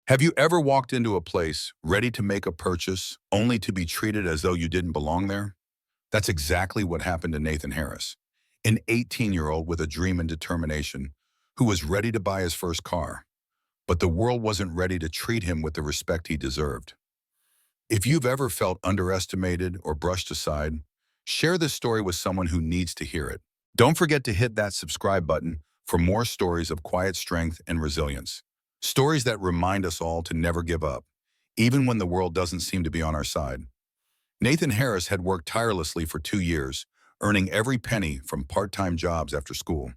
Have you ever walked into a place ready to make a purchase only to be treated as though you didn't belong there? That's exactly what happened to Nathan Harris, an 18-year-old with a dream and determination who was ready to buy his first car. But the world wasn't ready to treat him with the respect he deserved. If you've ever felt underestimated or brushed aside, share this story with someone who needs to hear it. Don't forget to hit that subscribe button for more stories of quiet strength and resilience. Stories that remind us all to never give up, even when the world doesn't seem to be on our side. Nathan Harris had worked tirelessly for 2 years, earning every penny from part-time jobs after school.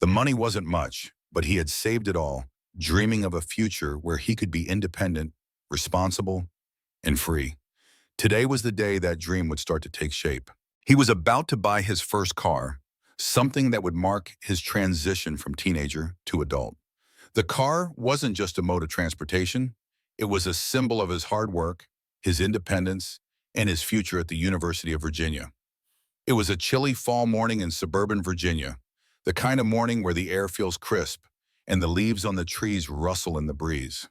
The money wasn't much, but he had saved it all, dreaming of a future where he could be independent, responsible, and free. Today was the day that dream would start to take shape. He was about to buy his first car, something that would mark his transition from teenager to adult. The car wasn't just a mode of transportation. It was a symbol of his hard work, his independence, and his future at the University of Virginia. It was a chilly fall morning in suburban Virginia, the kind of morning where the air feels crisp and the leaves on the trees rustle in the breeze.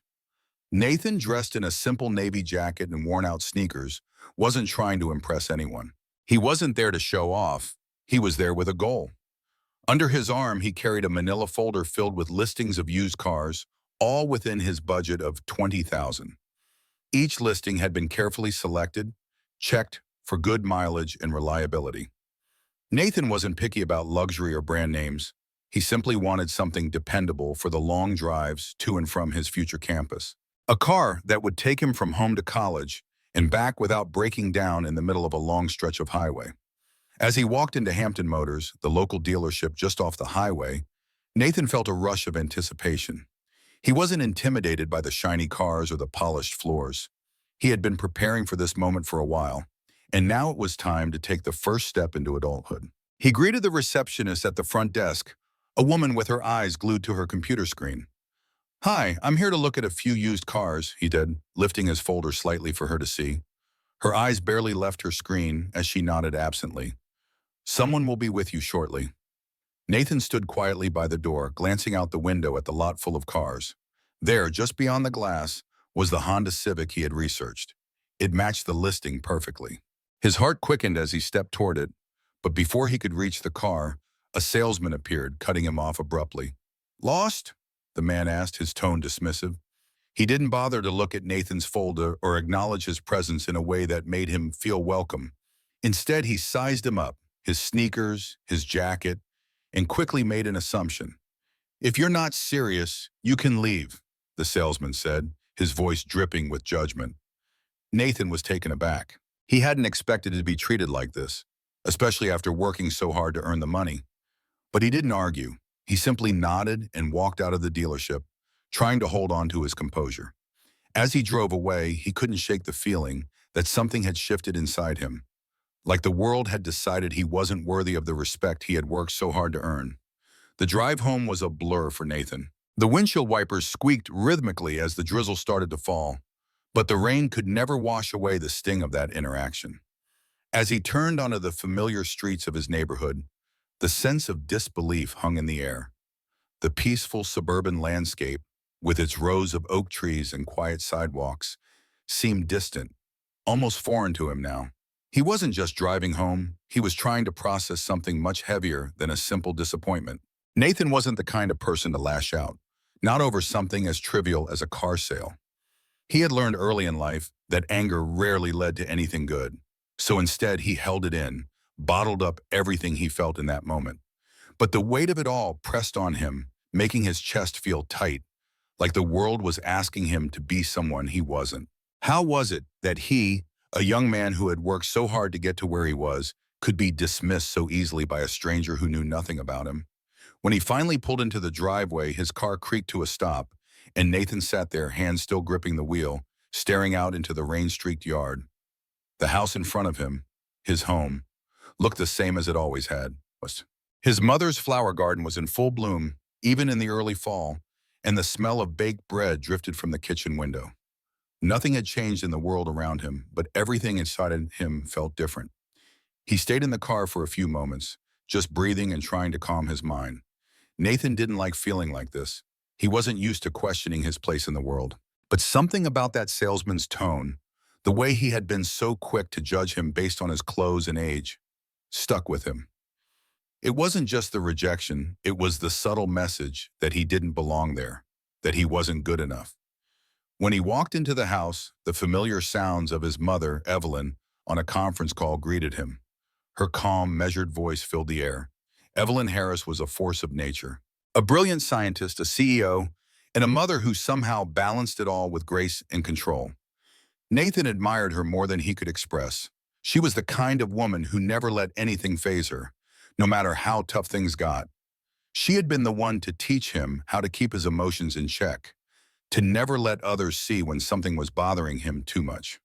Nathan, dressed in a simple navy jacket and worn-out sneakers, wasn't trying to impress anyone. He wasn't there to show off. He was there with a goal. Under his arm, he carried a manila folder filled with listings of used cars, all within his budget of $20,000. Each listing had been carefully selected, checked for good mileage and reliability. Nathan wasn't picky about luxury or brand names. He simply wanted something dependable for the long drives to and from his future campus. A car that would take him from home to college and back without breaking down in the middle of a long stretch of highway. As he walked into Hampton Motors, the local dealership just off the highway, Nathan felt a rush of anticipation. He wasn't intimidated by the shiny cars or the polished floors. He had been preparing for this moment for a while, and now it was time to take the first step into adulthood. He greeted the receptionist at the front desk, a woman with her eyes glued to her computer screen. "Hi, I'm here to look at a few used cars," he did, lifting his folder slightly for her to see. Her eyes barely left her screen as she nodded absently. "Someone will be with you shortly." Nathan stood quietly by the door, glancing out the window at the lot full of cars. There, just beyond the glass, was the Honda Civic he had researched. It matched the listing perfectly. His heart quickened as he stepped toward it, but before he could reach the car, a salesman appeared, cutting him off abruptly. "Lost?" the man asked, his tone dismissive. He didn't bother to look at Nathan's folder or acknowledge his presence in a way that made him feel welcome. Instead, he sized him up, his sneakers, his jacket, and quickly made an assumption. "If you're not serious, you can leave," the salesman said, his voice dripping with judgment. Nathan was taken aback. He hadn't expected to be treated like this, especially after working so hard to earn the money. But he didn't argue. He simply nodded and walked out of the dealership, trying to hold on to his composure. As he drove away, he couldn't shake the feeling that something had shifted inside him, like the world had decided he wasn't worthy of the respect he had worked so hard to earn. The drive home was a blur for Nathan. The windshield wipers squeaked rhythmically as the drizzle started to fall, but the rain could never wash away the sting of that interaction. As he turned onto the familiar streets of his neighborhood, the sense of disbelief hung in the air. The peaceful suburban landscape, with its rows of oak trees and quiet sidewalks, seemed distant, almost foreign to him now. He wasn't just driving home, he was trying to process something much heavier than a simple disappointment. Nathan wasn't the kind of person to lash out, not over something as trivial as a car sale. He had learned early in life that anger rarely led to anything good, so instead he held it in, bottled up everything he felt in that moment. But the weight of it all pressed on him, making his chest feel tight, like the world was asking him to be someone he wasn't. How was it that he, a young man who had worked so hard to get to where he was, could be dismissed so easily by a stranger who knew nothing about him? When he finally pulled into the driveway, his car creaked to a stop, and Nathan sat there, hands still gripping the wheel, staring out into the rain-streaked yard. The house in front of him, his home, looked the same as it always had. His mother's flower garden was in full bloom, even in the early fall, and the smell of baked bread drifted from the kitchen window. Nothing had changed in the world around him, but everything inside of him felt different. He stayed in the car for a few moments, just breathing and trying to calm his mind. Nathan didn't like feeling like this. He wasn't used to questioning his place in the world. But something about that salesman's tone, the way he had been so quick to judge him based on his clothes and age, stuck with him. It wasn't just the rejection, it was the subtle message that he didn't belong there, that he wasn't good enough. When he walked into the house, the familiar sounds of his mother, Evelyn, on a conference call greeted him. Her calm, measured voice filled the air. Evelyn Harris was a force of nature. A brilliant scientist, a CEO, and a mother who somehow balanced it all with grace and control. Nathan admired her more than he could express. She was the kind of woman who never let anything faze her, no matter how tough things got. She had been the one to teach him how to keep his emotions in check, to never let others see when something was bothering him too much.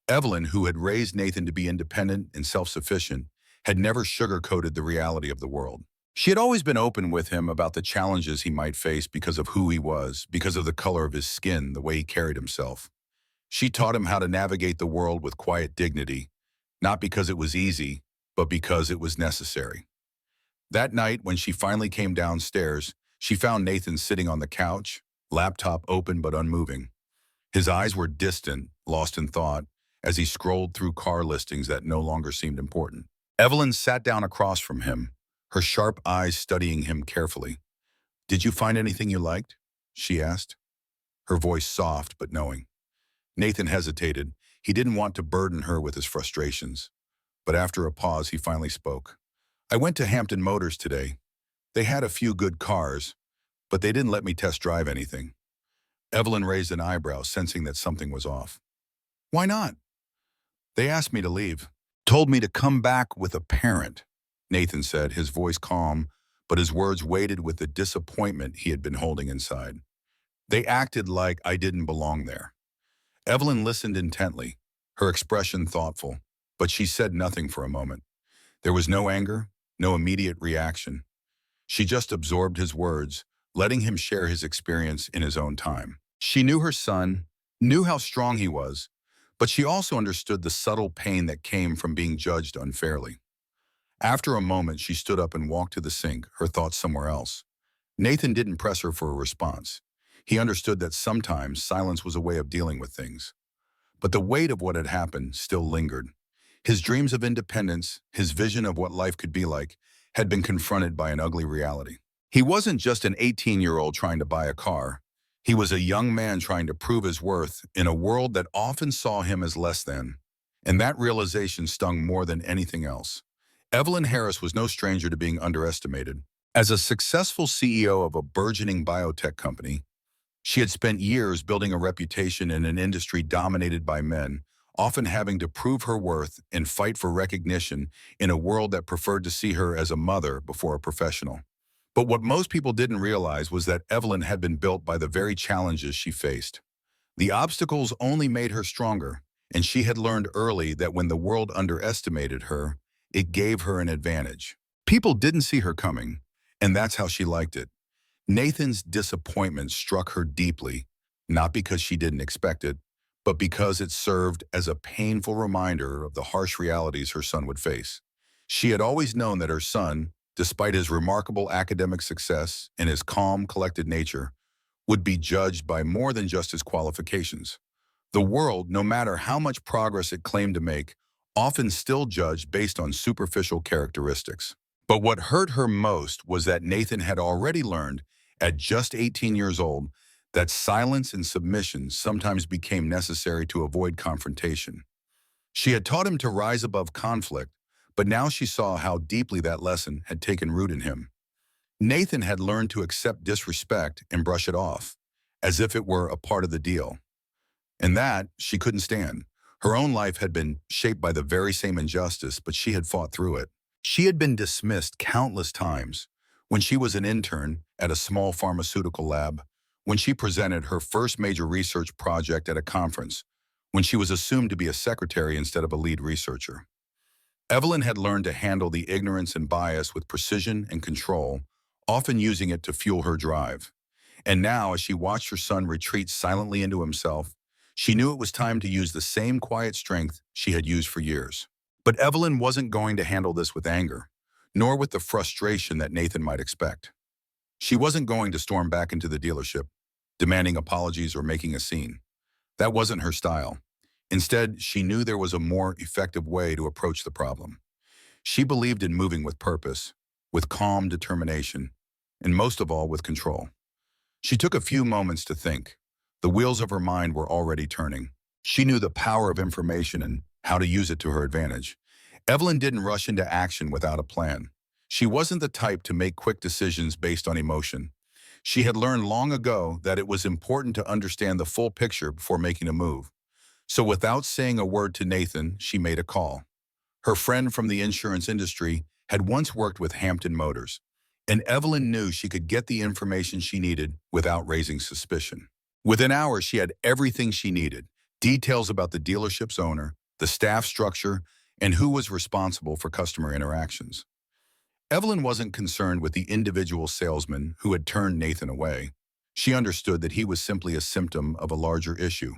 Evelyn, who had raised Nathan to be independent and self-sufficient, had never sugar-coated the reality of the world. She had always been open with him about the challenges he might face because of who he was, because of the color of his skin, the way he carried himself. She taught him how to navigate the world with quiet dignity, not because it was easy, but because it was necessary. That night, when she finally came downstairs, she found Nathan sitting on the couch, laptop open but unmoving. His eyes were distant, lost in thought, as he scrolled through car listings that no longer seemed important. Evelyn sat down across from him, her sharp eyes studying him carefully. "Did you find anything you liked?" she asked, her voice soft but knowing. Nathan hesitated. He didn't want to burden her with his frustrations. But after a pause, he finally spoke. "I went to Hampton Motors today. They had a few good cars, but they didn't let me test drive anything." Evelyn raised an eyebrow, sensing that something was off. "Why not?" "They asked me to leave. Told me to come back with a parent," Nathan said, his voice calm, but his words weighted with the disappointment he had been holding inside. "They acted like I didn't belong there." Evelyn listened intently, her expression thoughtful, but she said nothing for a moment. There was no anger, no immediate reaction. She just absorbed his words, letting him share his experience in his own time. She knew her son, knew how strong he was, but she also understood the subtle pain that came from being judged unfairly. After a moment, she stood up and walked to the sink, her thoughts somewhere else. Nathan didn't press her for a response. He understood that sometimes silence was a way of dealing with things. But the weight of what had happened still lingered. His dreams of independence, his vision of what life could be like, had been confronted by an ugly reality. He wasn't just an 18-year-old trying to buy a car. He was a young man trying to prove his worth in a world that often saw him as less than. And that realization stung more than anything else. Evelyn Harris was no stranger to being underestimated. As a successful CEO of a burgeoning biotech company, she had spent years building a reputation in an industry dominated by men, often having to prove her worth and fight for recognition in a world that preferred to see her as a mother before a professional. But what most people didn't realize was that Evelyn had been built by the very challenges she faced. The obstacles only made her stronger, and she had learned early that when the world underestimated her, it gave her an advantage. People didn't see her coming, and that's how she liked it. Nathan's disappointment struck her deeply, not because she didn't expect it, but because it served as a painful reminder of the harsh realities her son would face. She had always known that her son, despite his remarkable academic success and his calm, collected nature, would be judged by more than just his qualifications. The world, no matter how much progress it claimed to make, often still judged based on superficial characteristics. But what hurt her most was that Nathan had already learned, at just 18 years old, that silence and submission sometimes became necessary to avoid confrontation. She had taught him to rise above conflict, but now she saw how deeply that lesson had taken root in him. Nathan had learned to accept disrespect and brush it off, as if it were a part of the deal. And that she couldn't stand. Her own life had been shaped by the very same injustice, but she had fought through it. She had been dismissed countless times. When she was an intern at a small pharmaceutical lab, when she presented her first major research project at a conference, when she was assumed to be a secretary instead of a lead researcher. Evelyn had learned to handle the ignorance and bias with precision and control, often using it to fuel her drive. And now, as she watched her son retreat silently into himself, she knew it was time to use the same quiet strength she had used for years. But Evelyn wasn't going to handle this with anger, nor with the frustration that Nathan might expect. She wasn't going to storm back into the dealership, demanding apologies or making a scene. That wasn't her style. Instead, she knew there was a more effective way to approach the problem. She believed in moving with purpose, with calm determination, and most of all, with control. She took a few moments to think. The wheels of her mind were already turning. She knew the power of information and how to use it to her advantage. Evelyn didn't rush into action without a plan. She wasn't the type to make quick decisions based on emotion. She had learned long ago that it was important to understand the full picture before making a move. So without saying a word to Nathan, she made a call. Her friend from the insurance industry had once worked with Hampton Motors, and Evelyn knew she could get the information she needed without raising suspicion. Within hours, she had everything she needed: details about the dealership's owner, the staff structure, and who was responsible for customer interactions. Evelyn wasn't concerned with the individual salesman who had turned Nathan away. She understood that he was simply a symptom of a larger issue,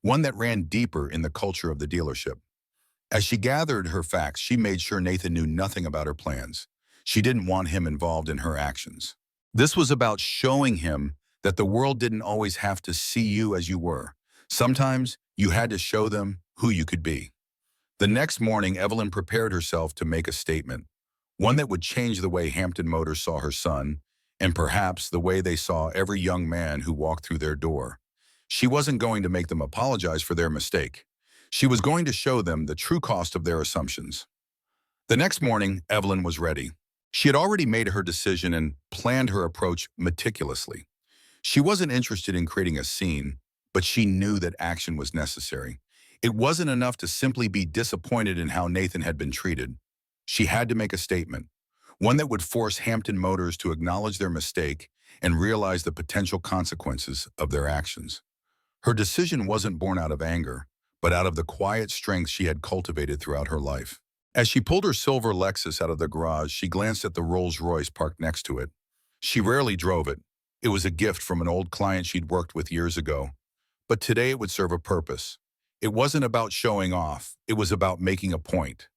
one that ran deeper in the culture of the dealership. As she gathered her facts, she made sure Nathan knew nothing about her plans. She didn't want him involved in her actions. This was about showing him that the world didn't always have to see you as you were. Sometimes you had to show them who you could be. The next morning, Evelyn prepared herself to make a statement, one that would change the way Hampton Motors saw her son, and perhaps the way they saw every young man who walked through their door. She wasn't going to make them apologize for their mistake. She was going to show them the true cost of their assumptions. The next morning, Evelyn was ready. She had already made her decision and planned her approach meticulously. She wasn't interested in creating a scene, but she knew that action was necessary. It wasn't enough to simply be disappointed in how Nathan had been treated. She had to make a statement, one that would force Hampton Motors to acknowledge their mistake and realize the potential consequences of their actions. Her decision wasn't born out of anger, but out of the quiet strength she had cultivated throughout her life. As she pulled her silver Lexus out of the garage, she glanced at the Rolls-Royce parked next to it. She rarely drove it. It was a gift from an old client she'd worked with years ago. But today it would serve a purpose. It wasn't about showing off. It was about making a point.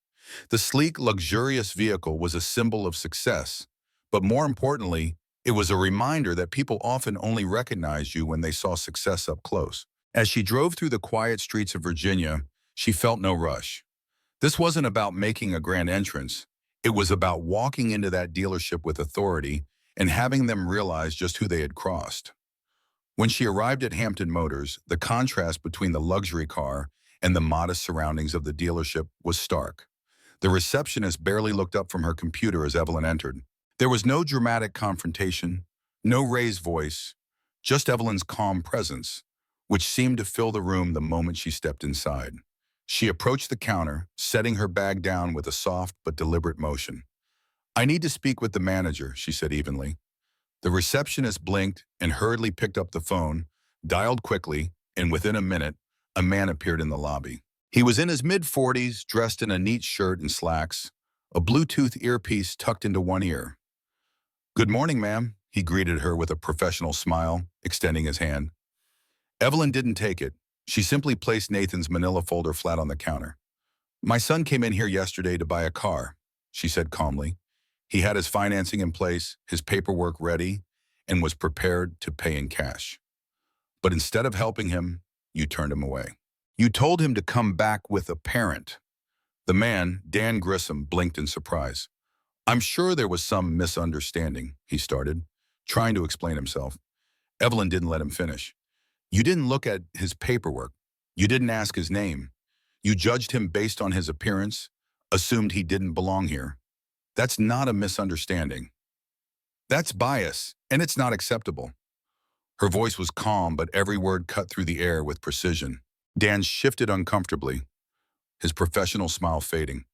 The sleek, luxurious vehicle was a symbol of success. But more importantly, it was a reminder that people often only recognized you when they saw success up close. As she drove through the quiet streets of Virginia, she felt no rush. This wasn't about making a grand entrance. It was about walking into that dealership with authority and having them realize just who they had crossed. When she arrived at Hampton Motors, the contrast between the luxury car and the modest surroundings of the dealership was stark. The receptionist barely looked up from her computer as Evelyn entered. There was no dramatic confrontation, no raised voice, just Evelyn's calm presence, which seemed to fill the room the moment she stepped inside. She approached the counter, setting her bag down with a soft but deliberate motion. "I need to speak with the manager," she said evenly. The receptionist blinked and hurriedly picked up the phone, dialed quickly, and within a minute, a man appeared in the lobby. He was in his mid-40s, dressed in a neat shirt and slacks, a Bluetooth earpiece tucked into one ear. "Good morning, ma'am," he greeted her with a professional smile, extending his hand. Evelyn didn't take it. She simply placed Nathan's manila folder flat on the counter. "My son came in here yesterday to buy a car," she said calmly. He had his financing in place, his paperwork ready, and was prepared to pay in cash. But instead of helping him, you turned him away. You told him to come back with a parent. The man, Dan Grissom, blinked in surprise. "I'm sure there was some misunderstanding," he started, trying to explain himself. Evelyn didn't let him finish. "You didn't look at his paperwork. You didn't ask his name. You judged him based on his appearance, assumed he didn't belong here. That's not a misunderstanding. That's bias, and it's not acceptable." Her voice was calm, but every word cut through the air with precision. Dan shifted uncomfortably, his professional smile fading.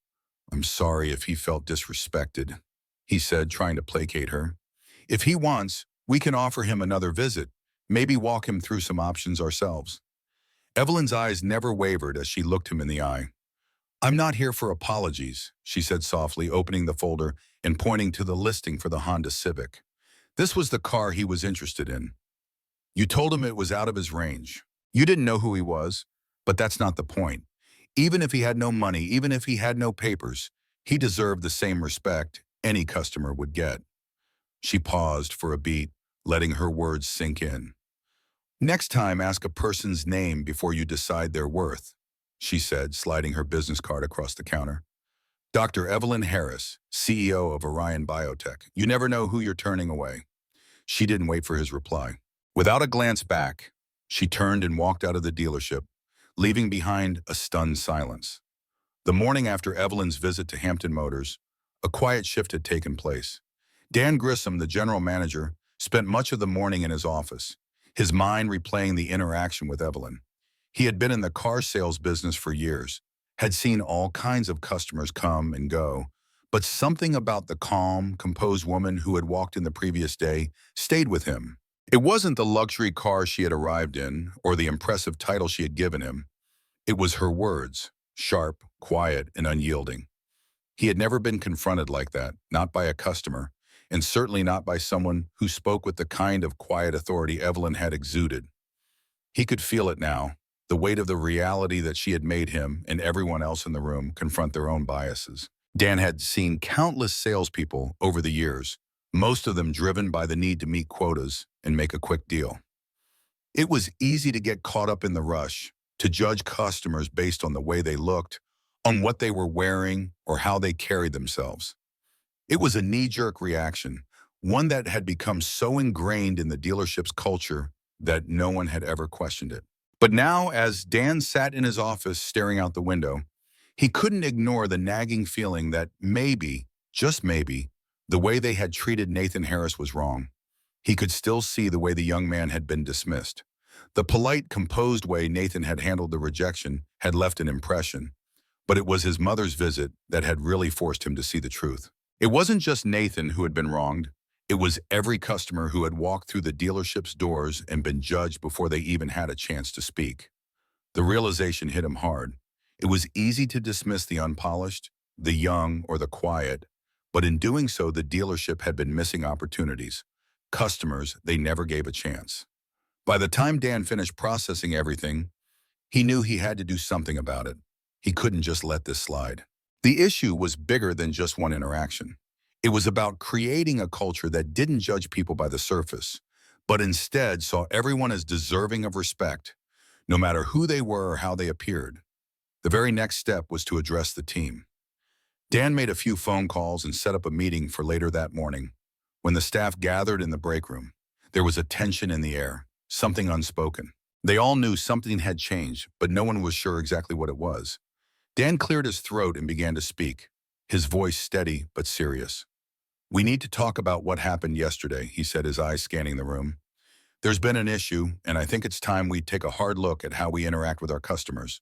"I'm sorry if he felt disrespected," he said, trying to placate her. "If he wants, we can offer him another visit, maybe walk him through some options ourselves." Evelyn's eyes never wavered as she looked him in the eye. "I'm not here for apologies," she said softly, opening the folder and pointing to the listing for the Honda Civic. This was the car he was interested in. "You told him it was out of his range. You didn't know who he was, but that's not the point. Even if he had no money, even if he had no papers, he deserved the same respect any customer would get." She paused for a beat, letting her words sink in. Next time, ask a person's name before you decide their worth, she said, sliding her business card across the counter. Dr. Evelyn Harris, CEO of Orion Biotech. You never know who you're turning away. She didn't wait for his reply. Without a glance back, she turned and walked out of the dealership, leaving behind a stunned silence. The morning after Evelyn's visit to Hampton Motors, a quiet shift had taken place. Dan Grissom, the general manager, spent much of the morning in his office, his mind replaying the interaction with Evelyn. He had been in the car sales business for years, had seen all kinds of customers come and go, but something about the calm, composed woman who had walked in the previous day stayed with him. It wasn't the luxury car she had arrived in or the impressive title she had given him. It was her words, sharp, quiet, and unyielding. He had never been confronted like that, not by a customer, and certainly not by someone who spoke with the kind of quiet authority Evelyn had exuded. He could feel it now, the weight of the reality that she had made him and everyone else in the room confront their own biases. Dan had seen countless salespeople over the years, most of them driven by the need to meet quotas and make a quick deal. It was easy to get caught up in the rush, to judge customers based on the way they looked, on what they were wearing, or how they carried themselves. It was a knee-jerk reaction, one that had become so ingrained in the dealership's culture that no one had ever questioned it. But now, as Dan sat in his office staring out the window, he couldn't ignore the nagging feeling that maybe, just maybe, the way they had treated Nathan Harris was wrong. He could still see the way the young man had been dismissed. The polite, composed way Nathan had handled the rejection had left an impression, but it was his mother's visit that had really forced him to see the truth. It wasn't just Nathan who had been wronged. It was every customer who had walked through the dealership's doors and been judged before they even had a chance to speak. The realization hit him hard. It was easy to dismiss the unpolished, the young, or the quiet, but in doing so, the dealership had been missing opportunities, customers they never gave a chance. By the time Dan finished processing everything, he knew he had to do something about it. He couldn't just let this slide. The issue was bigger than just one interaction. It was about creating a culture that didn't judge people by the surface, but instead saw everyone as deserving of respect, no matter who they were or how they appeared. The very next step was to address the team. Dan made a few phone calls and set up a meeting for later that morning. When the staff gathered in the break room, there was a tension in the air, something unspoken. They all knew something had changed, but no one was sure exactly what it was. Dan cleared his throat and began to speak, his voice steady but serious. "We need to talk about what happened yesterday," he said, his eyes scanning the room. "There's been an issue, and I think it's time we take a hard look at how we interact with our customers.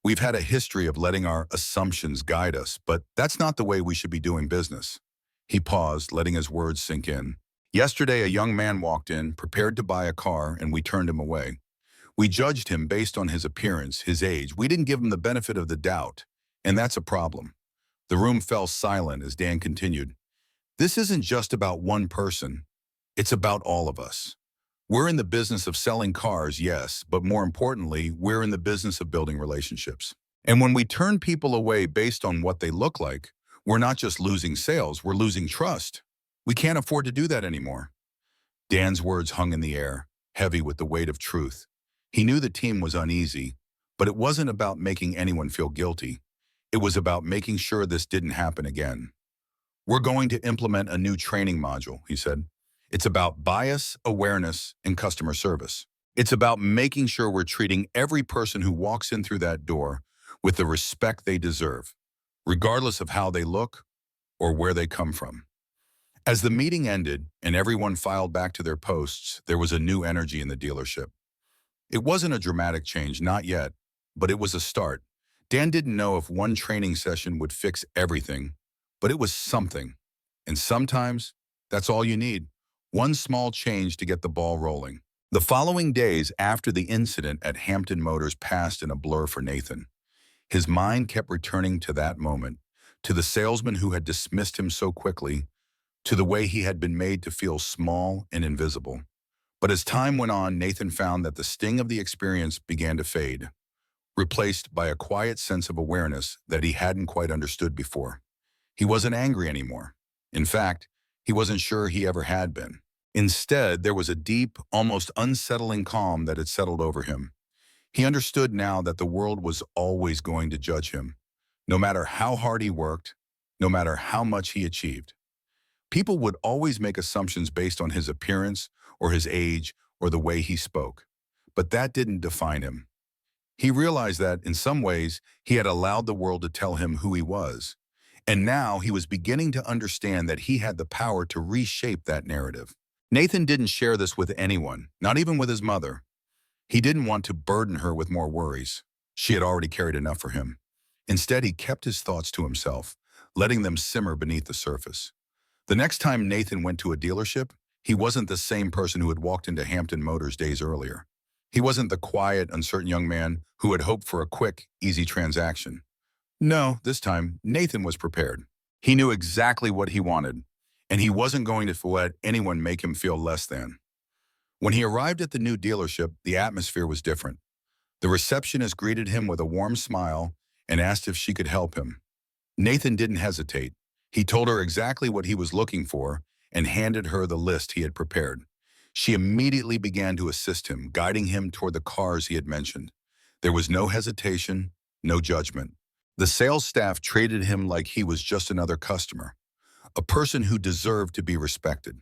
We've had a history of letting our assumptions guide us, but that's not the way we should be doing business." He paused, letting his words sink in. "Yesterday, a young man walked in, prepared to buy a car, and we turned him away. We judged him based on his appearance, his age. We didn't give him the benefit of the doubt, and that's a problem." The room fell silent as Dan continued. "This isn't just about one person. It's about all of us. We're in the business of selling cars, yes, but more importantly, we're in the business of building relationships. And when we turn people away based on what they look like, we're not just losing sales, we're losing trust. We can't afford to do that anymore." Dan's words hung in the air, heavy with the weight of truth. He knew the team was uneasy, but it wasn't about making anyone feel guilty. It was about making sure this didn't happen again. "We're going to implement a new training module," he said. "It's about bias, awareness, and customer service. It's about making sure we're treating every person who walks in through that door with the respect they deserve, regardless of how they look or where they come from." As the meeting ended and everyone filed back to their posts, there was a new energy in the dealership. It wasn't a dramatic change, not yet, but it was a start. Dan didn't know if one training session would fix everything, but it was something. And sometimes, that's all you need. One small change to get the ball rolling. The following days after the incident at Hampton Motors passed in a blur for Nathan. His mind kept returning to that moment, to the salesman who had dismissed him so quickly, to the way he had been made to feel small and invisible. But as time went on, Nathan found that the sting of the experience began to fade, replaced by a quiet sense of awareness that he hadn't quite understood before. He wasn't angry anymore. In fact, he wasn't sure he ever had been. Instead, there was a deep, almost unsettling calm that had settled over him. He understood now that the world was always going to judge him, no matter how hard he worked, no matter how much he achieved. People would always make assumptions based on his appearance or his age or the way he spoke. But that didn't define him. He realized that, in some ways, he had allowed the world to tell him who he was. And now he was beginning to understand that he had the power to reshape that narrative. Nathan didn't share this with anyone, not even with his mother. He didn't want to burden her with more worries. She had already carried enough for him. Instead, he kept his thoughts to himself, letting them simmer beneath the surface. The next time Nathan went to a dealership, he wasn't the same person who had walked into Hampton Motors days earlier. He wasn't the quiet, uncertain young man who had hoped for a quick, easy transaction. No, this time, Nathan was prepared. He knew exactly what he wanted, and he wasn't going to let anyone make him feel less than. When he arrived at the new dealership, the atmosphere was different. The receptionist greeted him with a warm smile and asked if she could help him. Nathan didn't hesitate. He told her exactly what he was looking for and handed her the list he had prepared. She immediately began to assist him, guiding him toward the cars he had mentioned. There was no hesitation, no judgment. The sales staff treated him like he was just another customer, a person who deserved to be respected.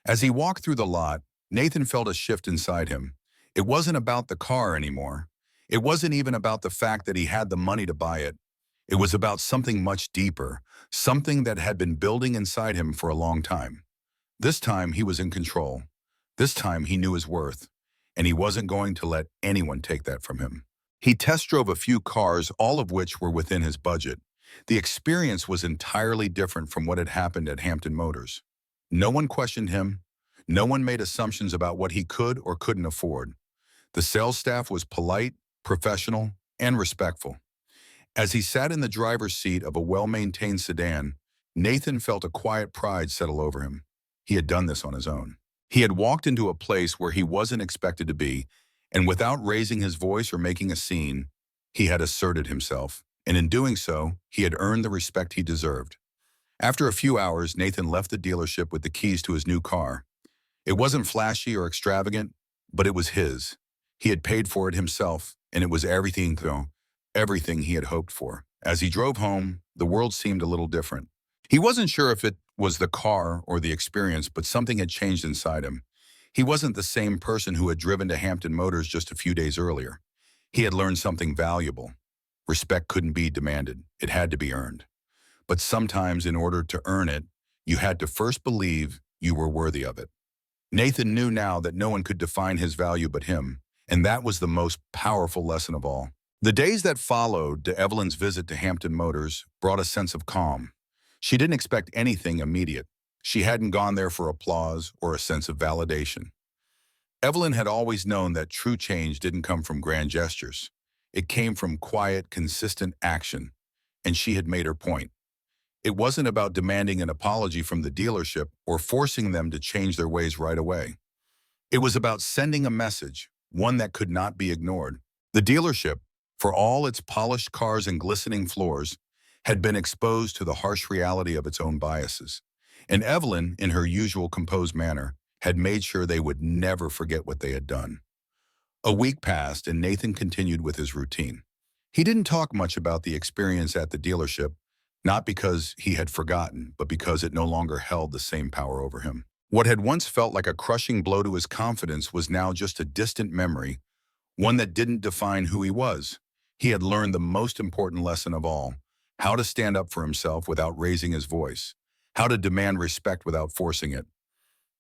As he walked through the lot, Nathan felt a shift inside him. It wasn't about the car anymore. It wasn't even about the fact that he had the money to buy it. It was about something much deeper, something that had been building inside him for a long time. This time he was in control. This time he knew his worth, and he wasn't going to let anyone take that from him. He test drove a few cars, all of which were within his budget. The experience was entirely different from what had happened at Hampton Motors. No one questioned him. No one made assumptions about what he could or couldn't afford. The sales staff was polite, professional, and respectful. As he sat in the driver's seat of a well-maintained sedan, Nathan felt a quiet pride settle over him. He had done this on his own. He had walked into a place where he wasn't expected to be, and without raising his voice or making a scene, he had asserted himself, and in doing so, he had earned the respect he deserved. After a few hours, Nathan left the dealership with the keys to his new car. It wasn't flashy or extravagant, but it was his. He had paid for it himself, and it was everything he had hoped for. As he drove home, the world seemed a little different. He wasn't sure if it was the car or the experience, but something had changed inside him. He wasn't the same person who had driven to Hampton Motors just a few days earlier. He had learned something valuable. Respect couldn't be demanded. It had to be earned. But sometimes, in order to earn it, you had to first believe you were worthy of it. Nathan knew now that no one could define his value but him, and that was the most powerful lesson of all. The days that followed to Evelyn's visit to Hampton Motors brought a sense of calm. She didn't expect anything immediate. She hadn't gone there for applause or a sense of validation. Evelyn had always known that true change didn't come from grand gestures. It came from quiet, consistent action, and she had made her point. It wasn't about demanding an apology from the dealership or forcing them to change their ways right away. It was about sending a message, one that could not be ignored. The dealership, for all its polished cars and glistening floors, had been exposed to the harsh reality of its own biases. And Evelyn, in her usual composed manner, had made sure they would never forget what they had done. A week passed, and Nathan continued with his routine. He didn't talk much about the experience at the dealership, not because he had forgotten, but because it no longer held the same power over him. What had once felt like a crushing blow to his confidence was now just a distant memory, one that didn't define who he was. He had learned the most important lesson of all: how to stand up for himself without raising his voice, how to demand respect without forcing it.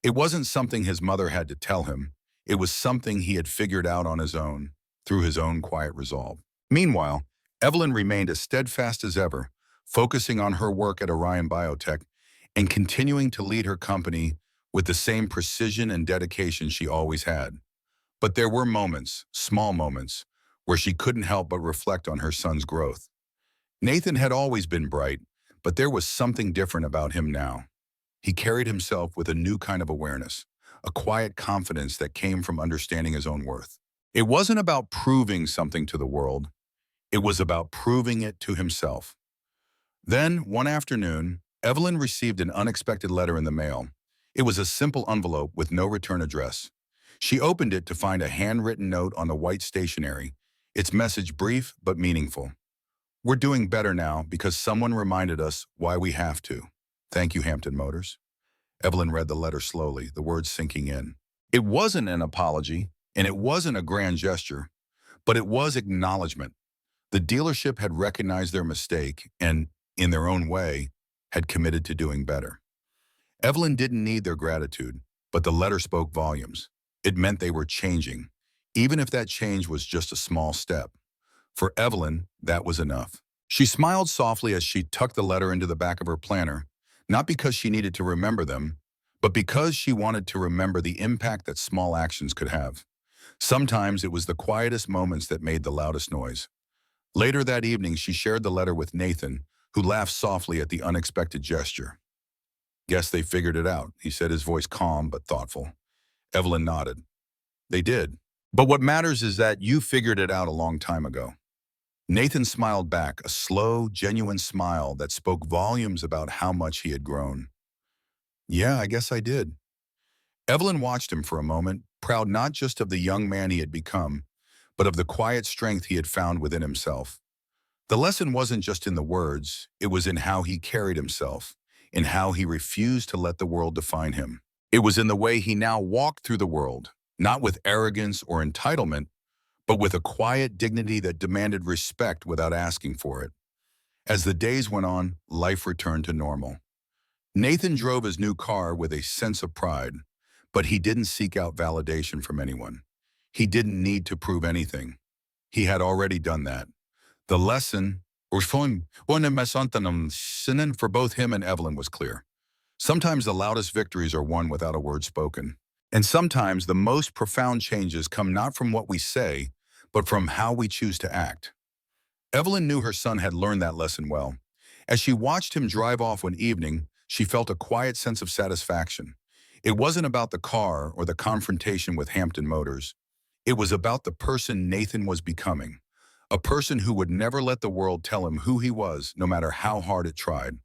It wasn't something his mother had to tell him. It was something he had figured out on his own, through his own quiet resolve. Meanwhile, Evelyn remained as steadfast as ever, focusing on her work at Orion Biotech and continuing to lead her company with the same precision and dedication she always had. But there were moments, small moments, where she couldn't help but reflect on her son's growth. Nathan had always been bright, but there was something different about him now. He carried himself with a new kind of awareness, a quiet confidence that came from understanding his own worth. It wasn't about proving something to the world. It was about proving it to himself. Then, one afternoon, Evelyn received an unexpected letter in the mail. It was a simple envelope with no return address. She opened it to find a handwritten note on the white stationery, its message brief but meaningful. We're doing better now because someone reminded us why we have to. Thank you, Hampton Motors. Evelyn read the letter slowly, the words sinking in. It wasn't an apology, and it wasn't a grand gesture, but it was acknowledgement. The dealership had recognized their mistake and, in their own way, had committed to doing better. Evelyn didn't need their gratitude, but the letter spoke volumes. It meant they were changing, even if that change was just a small step. For Evelyn, that was enough. She smiled softly as she tucked the letter into the back of her planner, not because she needed to remember them, but because she wanted to remember the impact that small actions could have. Sometimes it was the quietest moments that made the loudest noise. Later that evening, she shared the letter with Nathan, who laughed softly at the unexpected gesture. Guess they figured it out, he said, his voice calm but thoughtful. Evelyn nodded. They did. But what matters is that you figured it out a long time ago. Nathan smiled back, a slow, genuine smile that spoke volumes about how much he had grown. Yeah, I guess I did. Evelyn watched him for a moment, proud not just of the young man he had become, but of the quiet strength he had found within himself. The lesson wasn't just in the words, it was in how he carried himself, in how he refused to let the world define him. It was in the way he now walked through the world, not with arrogance or entitlement, but with a quiet dignity that demanded respect without asking for it. As the days went on, life returned to normal. Nathan drove his new car with a sense of pride, but he didn't seek out validation from anyone. He didn't need to prove anything. He had already done that. The lesson, or for both him and Evelyn, was clear. Sometimes the loudest victories are won without a word spoken. And sometimes the most profound changes come not from what we say, but from how we choose to act. Evelyn knew her son had learned that lesson well. As she watched him drive off one evening, she felt a quiet sense of satisfaction. It wasn't about the car or the confrontation with Hampton Motors. It was about the person Nathan was becoming, a person who would never let the world tell him who he was, no matter how hard it tried.